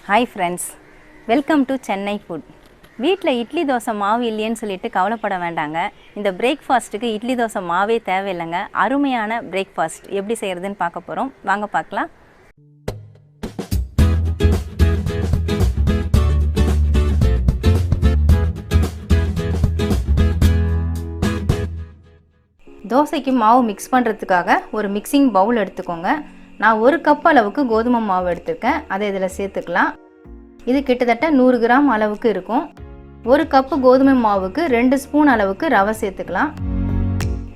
Hi friends, welcome to Chennai food. வீட்டில் இட்லி தோசை மாவு இல்லைன்னு சொல்லிட்டு கவலைப்பட வேண்டாங்க. இந்த பிரேக்ஃபாஸ்ட்டுக்கு இட்லி தோசை மாவே தேவையில்லைங்க. அருமையான பிரேக்ஃபாஸ்ட் எப்படி செய்கிறதுன்னு பார்க்க போகிறோம். வாங்க பார்க்கலாம். தோசைக்கு மாவு மிக்ஸ் பண்ணுறதுக்காக ஒரு மிக்சிங் பவுல் எடுத்துக்கோங்க. நான் 1 கப் அளவுக்கு கோதுமை மாவு எடுத்துருக்கேன். அதை இதில் சேர்த்துக்கலாம். இது கிட்டத்தட்ட 100 கிராம் அளவுக்கு இருக்கும். 1 கப்பு கோதுமை மாவுக்கு 2 ஸ்பூன் அளவுக்கு ரவை சேர்த்துக்கலாம்.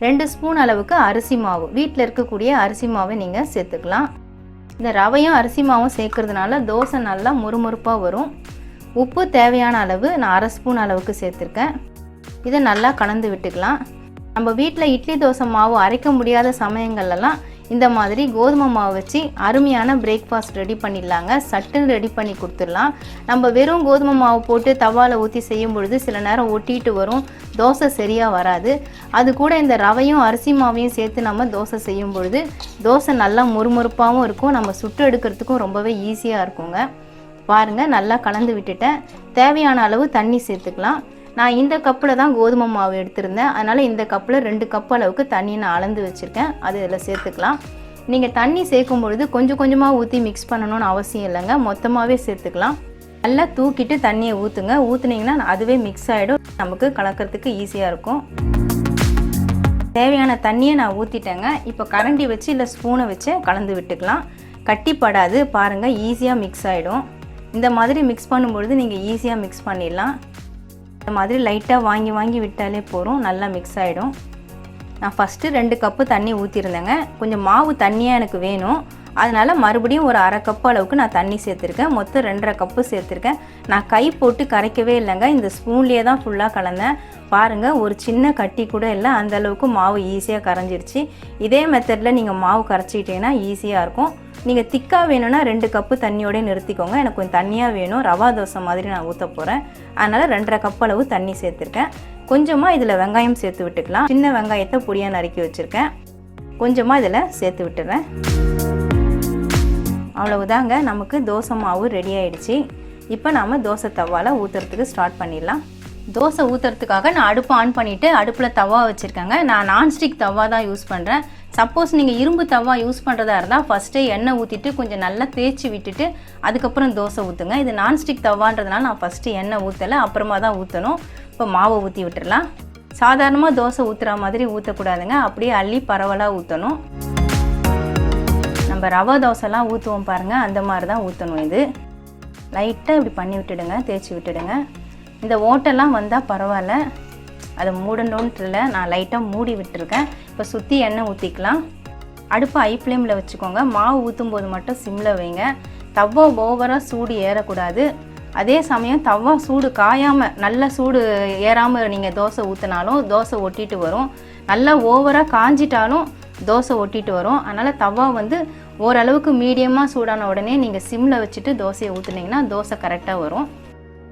2 ஸ்பூன் அளவுக்கு அரிசி மாவு, வீட்டில் இருக்கக்கூடிய அரிசி மாவை நீங்கள் சேர்த்துக்கலாம். இந்த ரவையும் அரிசி மாவும் சேர்க்கறதுனால தோசை நல்லா முறுமுறுப்பாக வரும். உப்பு தேவையான அளவு நான் 1/2 ஸ்பூன் அளவுக்கு சேர்த்துருக்கேன். இதை நல்லா கலந்து விட்டுக்கலாம். நம்ம வீட்டில் இட்லி தோசை மாவு அரைக்க முடியாத சமயங்கள்லாம் இந்த மாதிரி கோதுமை மாவு வச்சு அருமையான பிரேக்ஃபாஸ்ட் ரெடி பண்ணிடலாங்க. சட்டுன்னு ரெடி பண்ணி கொடுத்துடலாம். நம்ம வெறும் கோதுமை மாவு போட்டு தவாவில் ஊற்றி செய்யும் பொழுது சில நேரம் ஒட்டிட்டு வரும், தோசை சரியாக வராது. அது கூட இந்த ரவையும் அரிசி மாவையும் சேர்த்து நம்ம தோசை செய்யும் பொழுது தோசை நல்லா முறுமுறுப்பாகவும் இருக்கும். நம்ம சுட்டு எடுக்கிறதுக்கும் ரொம்பவே ஈஸியாக இருக்குங்க. பாருங்கள், நல்லா கலந்து விட்டுட்டேன். தேவையான அளவு தண்ணி சேர்த்துக்கலாம். நான் இந்த கப்பில் தான் கோதுமை மாவு எடுத்திருந்தேன். அதனால் இந்த கப்பில் 2 கப் அளவுக்கு தண்ணி நான் அளந்து வச்சுருக்கேன். அது இதில் சேர்த்துக்கலாம். நீங்கள் தண்ணி சேர்க்கும் பொழுது கொஞ்சம் கொஞ்சமாக ஊற்றி மிக்ஸ் பண்ணணும்னு அவசியம் இல்லைங்க. மொத்தமாகவே சேர்த்துக்கலாம். நல்லா தூக்கிட்டு தண்ணியை ஊற்றுங்க. ஊற்றுனீங்கன்னா அதுவே மிக்ஸ் ஆகிடும். நமக்கு கலக்கிறதுக்கு ஈஸியாக இருக்கும். தேவையான தண்ணியை நான் ஊற்றிட்டேங்க. இப்போ கரண்டி வச்சு இல்லை ஸ்பூனை வச்சு கலந்து விட்டுக்கலாம். கட்டிப்படாது. பாருங்கள், ஈஸியாக மிக்ஸ் ஆகிடும். இந்த மாதிரி மிக்ஸ் பண்ணும்பொழுது நீங்கள் ஈஸியாக மிக்ஸ் பண்ணிடலாம். இந்த மாதிரி லைட்டாக வாங்கி விட்டாலே போதும், நல்லா மிக்ஸ் ஆகிடும். நான் ஃபஸ்ட்டு 2 கப்பு தண்ணி ஊற்றிருந்தேங்க. கொஞ்சம் மாவு தண்ணியாக எனக்கு வேணும். அதனால் மறுபடியும் ஒரு 1/2 கப்பு அளவுக்கு நான் தண்ணி சேர்த்துருக்கேன். மொத்தம் 2.5 கப்பு சேர்த்துருக்கேன். நான் கை போட்டு கரைக்கவே இல்லைங்க. இந்த ஸ்பூன்லேயே தான் ஃபுல்லாக கலந்தேன். பாருங்கள், ஒரு சின்ன கட்டி கூட இல்லை. அந்தளவுக்கு மாவு ஈஸியாக கரைஞ்சிருச்சு. இதே மெத்தடில் நீங்கள் மாவு கரைச்சிக்கிட்டீங்கன்னா ஈஸியாக இருக்கும். நீங்கள் திக்காக வேணும்னா 2 கப்பு தண்ணியோடய நிறுத்திக்கோங்க. எனக்கு கொஞ்சம் தண்ணியாக வேணும், ரவா தோசை மாதிரி நான் ஊற்ற போகிறேன். அதனால் 2.5 கப் அளவு தண்ணி சேர்த்துருக்கேன். கொஞ்சமாக இதில் வெங்காயம் சேர்த்து விட்டுக்கலாம். சின்ன வெங்காயத்தை பொடியாக நறுக்கி வச்சுருக்கேன். கொஞ்சமாக இதில் சேர்த்து விட்டுறேன். அவ்வளவுதாங்க, நமக்கு தோசை மாவு ரெடி ஆகிடுச்சு. இப்போ நாம் தோசை தவாவில் ஊற்றுறதுக்கு ஸ்டார்ட் பண்ணிடலாம். தோசை ஊற்றுறதுக்காக நான் அடுப்பு ஆன் பண்ணிவிட்டு அடுப்பில் தவா வச்சுருக்கேங்க. நான் நான்ஸ்டிக் தவா தான் யூஸ் பண்ணுறேன். சப்போஸ் நீங்கள் இரும்பு தவா யூஸ் பண்ணுறதா இருந்தால் ஃபஸ்ட்டே எண்ணெய் ஊற்றிட்டு கொஞ்சம் நல்லா தேய்ச்சி விட்டுட்டு அதுக்கப்புறம் தோசை ஊற்றுங்க. இது நான்ஸ்டிக் தவான்றதுனால நான் ஃபஸ்ட்டு எண்ணெய் ஊற்றலை, அப்புறமா தான் ஊற்றணும். இப்போ மாவை ஊற்றி விட்டுடலாம். சாதாரணமாக தோசை ஊற்றுற மாதிரி ஊற்றக்கூடாதுங்க. அப்படியே அள்ளி பரவலாக ஊற்றணும். நம்ம ரவா தோசைலாம் ஊற்றுவோம் பாருங்கள், அந்த மாதிரி தான் ஊற்றணும். இது லைட்டாக இப்படி பண்ணி விட்டுடுங்க, தேய்ச்சி விட்டுடுங்க. இந்த ஓட்டெல்லாம் வந்தால் பரவாயில்ல, அதை மூடணுன்ட்டு இல்லை, நான் லைட்டாக மூடி விட்டுருக்கேன். இப்போ சுற்றி எண்ணெய் ஊற்றிக்கலாம். அடுப்பு ஹை ஃப்ளேமில் வச்சுக்கோங்க. மாவு ஊற்றும் போது மட்டும் சிம்மில் வைங்க. தவா ஓவராக சூடு ஏறக்கூடாது. அதே சமயம் தவா சூடு காயாமல், நல்ல சூடு ஏறாமல் நீங்கள் தோசை ஊற்றினாலும் தோசை ஒட்டிட்டு வரும். நல்லா ஓவராக காஞ்சிட்டாலும் தோசை ஒட்டிட்டு வரும். அதனால் தவா ஓரளவுக்கு மீடியமாக சூடான உடனே நீங்கள் சிம்மில் வச்சுட்டு தோசையை ஊற்றுனீங்கன்னா தோசை கரெக்டாக வரும்.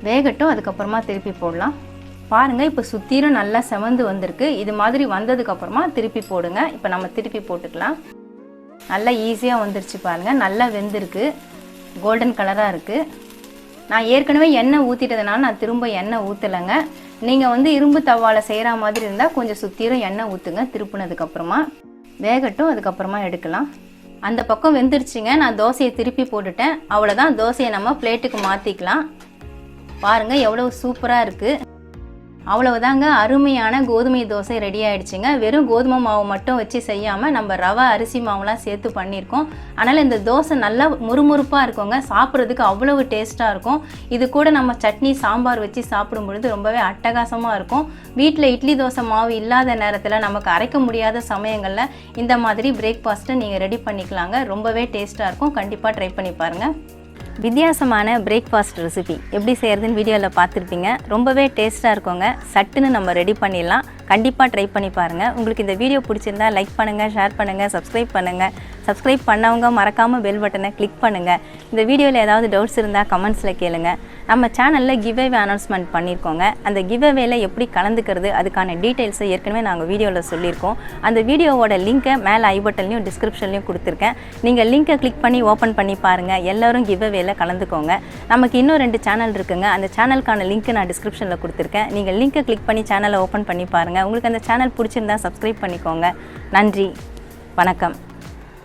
வேகட்டும், அதுக்கப்புறமா திருப்பி போடலாம். பாருங்கள், இப்போ சுற்றிலும் நல்லா செவந்து வந்திருக்கு. இது மாதிரி வந்ததுக்கப்புறமா திருப்பி போடுங்க. இப்போ நம்ம திருப்பி போட்டுக்கலாம். நல்லா ஈஸியாக வந்துருச்சு பாருங்கள். நல்லா வெந்திருக்கு, கோல்டன் கலராக இருக்குது. நான் ஏற்கனவே எண்ணெய் ஊற்றிட்டதுனால நான் திரும்ப எண்ணெய் ஊற்றலைங்க. நீங்கள் இரும்பு தவாவில் செய்கிற மாதிரி இருந்தால் கொஞ்சம் சுற்றிலும் எண்ணெய் ஊற்றுங்க திருப்பினதுக்கப்புறமா. வேகட்டும், அதுக்கப்புறமா எடுக்கலாம். அந்த பக்கம் வெந்துருச்சுங்க. நான் தோசையை திருப்பி போட்டுட்டேன். அவ்வளோதான், தோசையை நம்ம பிளேட்டுக்கு மாற்றிக்கலாம். பாருங்கள், எவ்வளோ சூப்பராக இருக்குது. அவ்வளவுதாங்க, அருமையான கோதுமை தோசை ரெடி ஆகிடுச்சுங்க. வெறும் கோதுமை மாவு மட்டும் வச்சு செய்யாமல் நம்ம ரவை அரிசி மாவுலாம் சேர்த்து பண்ணியிருக்கோம். அதனால் இந்த தோசை நல்லா முறுமுறுப்பாக இருக்குங்க. சாப்பிட்றதுக்கு அவ்வளவு டேஸ்ட்டாக இருக்கும். இது கூட நம்ம சட்னி சாம்பார் வச்சு சாப்பிடும் பொழுது ரொம்பவே அட்டகாசமாக இருக்கும். வீட்டில் இட்லி தோசை மாவு இல்லாத நேரத்தில், நமக்கு அரைக்க முடியாத சமயங்களில் இந்த மாதிரி பிரேக்ஃபாஸ்ட்டை நீங்கள் ரெடி பண்ணிக்கலாங்க. ரொம்பவே டேஸ்ட்டாக இருக்கும். கண்டிப்பாக ட்ரை பண்ணி பாருங்கள். வித்தியாசமான பிரேக்ஃபாஸ்ட் ரெசிபி எப்படி செய்கிறதுன்னு வீடியோவில் பார்த்துருப்பீங்க. ரொம்பவே டேஸ்ட்டாக இருக்குங்க. சட்டுன்னு நம்ம ரெடி பண்ணிடலாம். கண்டிப்பாக ட்ரை பண்ணி பாருங்கள். உங்களுக்கு இந்த வீடியோ பிடிச்சிருந்தா லைக் பண்ணுங்கள், ஷேர் பண்ணுங்கள், சப்ஸ்கிரைப் பண்ணுங்கள். சப்ஸ்கிரைப் பண்ணவங்க மறக்காமல் பெல் பட்டனை கிளிக் பண்ணுங்கள். இந்த வீடியோவில் ஏதாவது டவுட்ஸ் இருந்தால் கமெண்ட்ஸில் கேளுங்க. நம்ம சேனலில் கிவ்அவே அனௌன்ஸ்மெண்ட் பண்ணியிருக்கோங்க. அந்த கிவ்அவேல எப்படி கலந்துக்கிறது அதுக்கான டீட்டெயில்ஸை ஏற்கனவே நாங்கள் வீடியோவில் சொல்லியிருக்கோம். அந்த வீடியோவோட லிங்க்கை மேலே ஐ பட்டன்லையும் டிஸ்கிரிப்ஷன்லையும் கொடுத்துருக்கேன். நீங்கள் லிங்க்கை கிளிக் பண்ணி ஓப்பன் பண்ணி பாருங்கள். எல்லோரும் கிவ்அவேல கலந்துக்கோங்க. நமக்கு இன்னும் 2 சேனல் இருக்குங்க. அந்த சேனலுக்கான லிங்க் நான் டிஸ்கிரிப்ஷனில் கொடுத்துருக்கேன். நீங்கள் லிங்க்கை கிளிக் பண்ணி சேனலை ஓப்பன் பண்ணி பாருங்கள். உங்களுக்கு அந்த சேனல் பிடிச்சிருந்தா சப்ஸ்கிரைப் பண்ணிக்கோங்க. நன்றி, வணக்கம்.